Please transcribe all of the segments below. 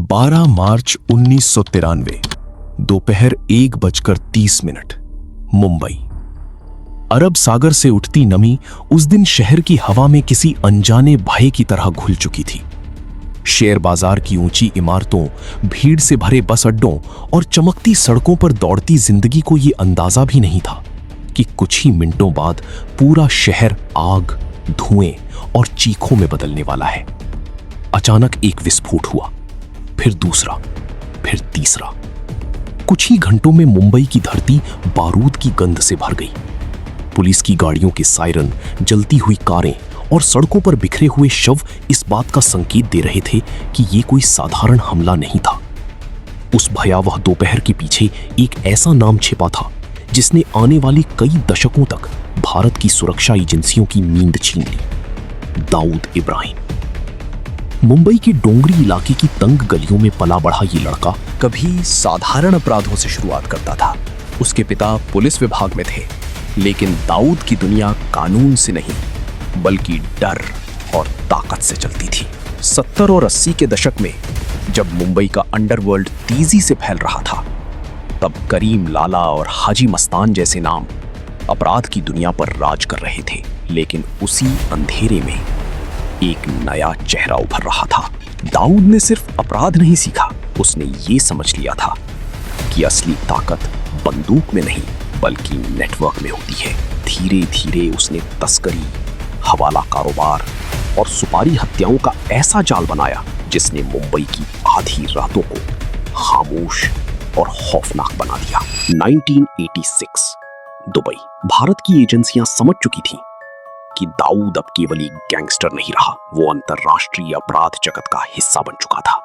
12 मार्च 1993 दोपहर 1:30 मुंबई। अरब सागर से उठती नमी उस दिन शहर की हवा में किसी अनजाने भय की तरह घुल चुकी थी। शेयर बाजार की ऊंची इमारतों, भीड़ से भरे बस अड्डों और चमकती सड़कों पर दौड़ती जिंदगी को यह अंदाजा भी नहीं था कि कुछ ही मिनटों बाद पूरा शहर आग, धुएं और चीखों में बदलने वाला है। अचानक एक विस्फोट हुआ, फिर दूसरा, फिर तीसरा। कुछ ही घंटों में मुंबई की धरती बारूद की गंध से भर गई। पुलिस की गाड़ियों के सायरन, जलती हुई कारें और सड़कों पर बिखरे हुए शव इस बात का संकेत दे रहे थे कि यह कोई साधारण हमला नहीं था। उस भयावह दोपहर के पीछे एक ऐसा नाम छिपा था जिसने आने वाली कई दशकों तक भारत की सुरक्षा एजेंसियों की नींद छीन ली। दाऊद इब्राहिम। मुंबई के डोंगरी इलाके की तंग गलियों में पला बढ़ा ये लड़का कभी साधारण अपराधों से शुरुआत करता था। उसके पिता पुलिस विभाग में थे, लेकिन दाऊद की दुनिया कानून से नहीं बल्कि डर और ताकत से चलती थी। 70 और 80 के दशक में जब मुंबई का अंडरवर्ल्ड तेजी से फैल रहा था, तब करीम लाला और हाजी मस्तान जैसे नाम अपराध की दुनिया पर राज कर रहे थे। लेकिन उसी अंधेरे में एक नया चेहरा उभर रहा था। दाऊद ने सिर्फ अपराध नहीं सीखा, उसने ये समझ लिया था कि असली ताकत बंदूक में नहीं बल्कि नेटवर्क में होती है। धीरे धीरे उसने तस्करी, हवाला कारोबार और सुपारी हत्याओं का ऐसा जाल बनाया जिसने मुंबई की आधी रातों को खामोश और खौफनाक बना दिया। 1986 दुबई। भारत की एजेंसियां समझ चुकी थीं कि दाऊद अब केवल एक गैंगस्टर नहीं रहा, वो अंतरराष्ट्रीय अपराध जगत का हिस्सा बन चुका था।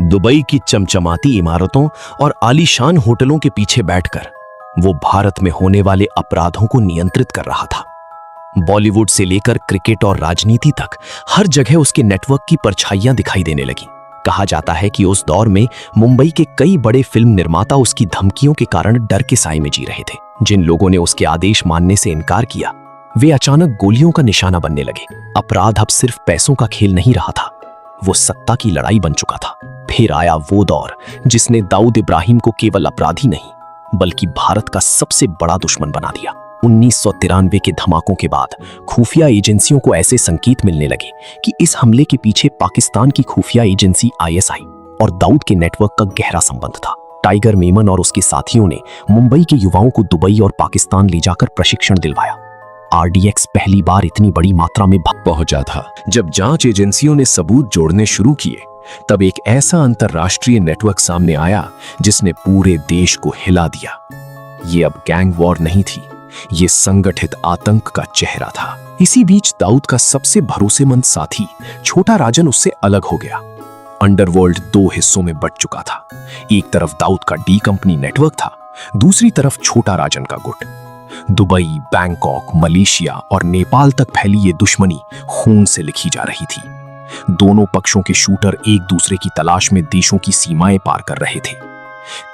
दुबई की चमचमाती इमारतों और आलीशान होटलों के पीछे बैठकर वो भारत में होने वाले अपराधों को नियंत्रित कर रहा था। बॉलीवुड से लेकर क्रिकेट और राजनीति तक हर जगह उसके नेटवर्क की परछाइयां दिखाई देने लगी। कहा जाता है कि उस दौर में मुंबई के कई बड़े फिल्म निर्माता उसकी धमकियों के कारण डर के साए में जी रहे थे। जिन लोगों ने उसके आदेश मानने से इनकार किया, वे अचानक गोलियों का निशाना बनने लगे। अपराध अब सिर्फ पैसों का खेल नहीं रहा था, वो सत्ता की लड़ाई बन चुका था। फिर आया वो दौर जिसने दाऊद इब्राहिम को केवल अपराधी नहीं बल्कि भारत का सबसे बड़ा दुश्मन बना दिया। 1993 के धमाकों के बाद खुफिया एजेंसियों को ऐसे संकेत मिलने लगे कि इस हमले के पीछे पाकिस्तान की खुफिया एजेंसी ISI और दाऊद के नेटवर्क का गहरा संबंध था। टाइगर मेमन और उसके साथियों ने मुंबई के युवाओं को दुबई और पाकिस्तान ले जाकर प्रशिक्षण दिलवाया। RDX पहली बार इतनी बड़ी मात्रा में पहुंचा था जब जांच एजेंसियों ने सबूत जोड़ने शुरू किए। तब एक ऐसा अंतरराष्ट्रीय नेटवर्क सामने आया जिसने पूरे देश को हिला दिया। ये अब गैंग वॉर नहीं थी, ये संगठित आतंक का चेहरा था। इसी बीच दाऊद का सबसे भरोसेमंद साथी छोटा राजन उससे अलग हो गया। अंडरवर्ल्ड 2 हिस्सों में बंट चुका था। एक तरफ दाऊद का डी कंपनी नेटवर्क था, दूसरी तरफ छोटा राजन का गुट। दुबई, बैंकॉक, मलेशिया और नेपाल तक फैली ये दुश्मनी खून से लिखी जा रही थी। दोनों पक्षों के शूटर एक दूसरे की तलाश में देशों की सीमाएं पार कर रहे थे।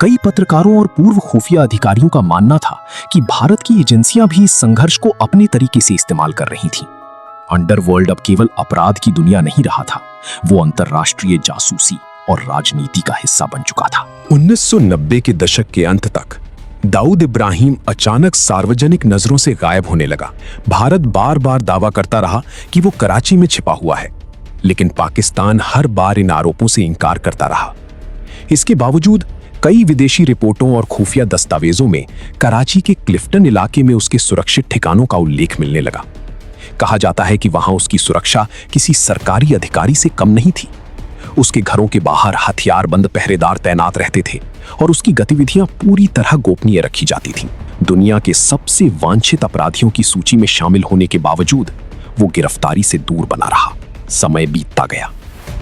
कई पत्रकारों और पूर्व खुफिया अधिकारियों का मानना था कि भारत की एजेंसियां भी इस संघर्ष को अपने तरीके से इस्तेमाल कर रही थीं। अंडरवर्ल्ड अब केवल अपराध की दुनिया नहीं रहा था, वो अंतरराष्ट्रीय जासूसी और राजनीति का हिस्सा बन चुका था। 1990 के दशक के अंत तक दाऊद इब्राहिम अचानक सार्वजनिक नजरों से गायब होने लगा। भारत बार बार दावा करता रहा कि वो कराची में छिपा हुआ है, लेकिन पाकिस्तान हर बार इन आरोपों से इंकार करता रहा। इसके बावजूद कई विदेशी रिपोर्टों और खुफिया दस्तावेजों में कराची के क्लिफ्टन इलाके में उसके सुरक्षित ठिकानों का उल्लेख मिलने लगा। कहा जाता है कि वहां उसकी सुरक्षा किसी सरकारी अधिकारी से कम नहीं थी। उसके घरों के बाहर हथियारबंद पहरेदार तैनात रहते थे और उसकी गतिविधियां पूरी तरह गोपनीय रखी जाती थीं। दुनिया के सबसे वांछित अपराधियों की सूची में शामिल होने के बावजूद वो गिरफ्तारी से दूर बना रहा। समय बीतता गया,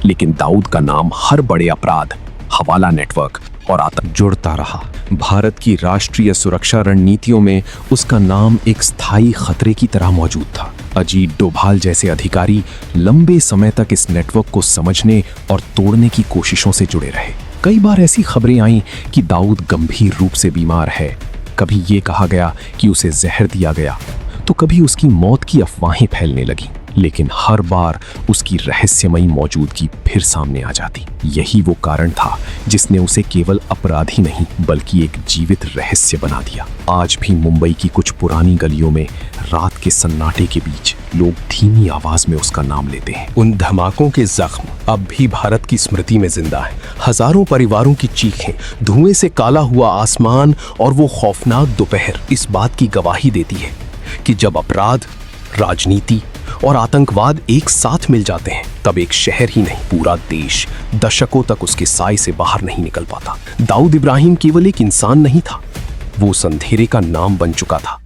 लेकिन दाऊद का नाम हर बड़े अपराध, हवाला नेटवर्क और आतंक जुड़ता रहा। भारत की राष्ट्रीय सुरक्षा रणनीतियों में उसका नाम एक स्थायी खतरे की तरह मौजूद था। अजीत डोभाल जैसे अधिकारी लंबे समय तक इस नेटवर्क को समझने और तोड़ने की कोशिशों से जुड़े रहे। कई बार ऐसी खबरें आईं कि दाऊद गंभीर रूप से बीमार है। कभी ये कहा गया कि उसे जहर दिया गया, तो कभी उसकी मौत की अफवाहें फैलने लगीं। लेकिन हर बार उसकी रहस्यमयी मौजूदगी फिर सामने आ जाती। यही वो कारण था जिसने उसे केवल अपराधी नहीं बल्कि एक जीवित रहस्य बना दिया। आज भी मुंबई की कुछ पुरानी गलियों में रात के सन्नाटे के बीच लोग धीमी आवाज में उसका नाम लेते हैं। उन धमाकों के जख्म अब भी भारत की स्मृति में जिंदा है। हजारों परिवारों की चीखें, धुएं से काला हुआ आसमान और वो खौफनाक दोपहर इस बात की गवाही देती है कि जब अपराध, राजनीति और आतंकवाद एक साथ मिल जाते हैं तब एक शहर ही नहीं पूरा देश दशकों तक उसके साए से बाहर नहीं निकल पाता। दाऊद इब्राहिम केवल एक इंसान नहीं था, वो उस अंधेरे का नाम बन चुका था।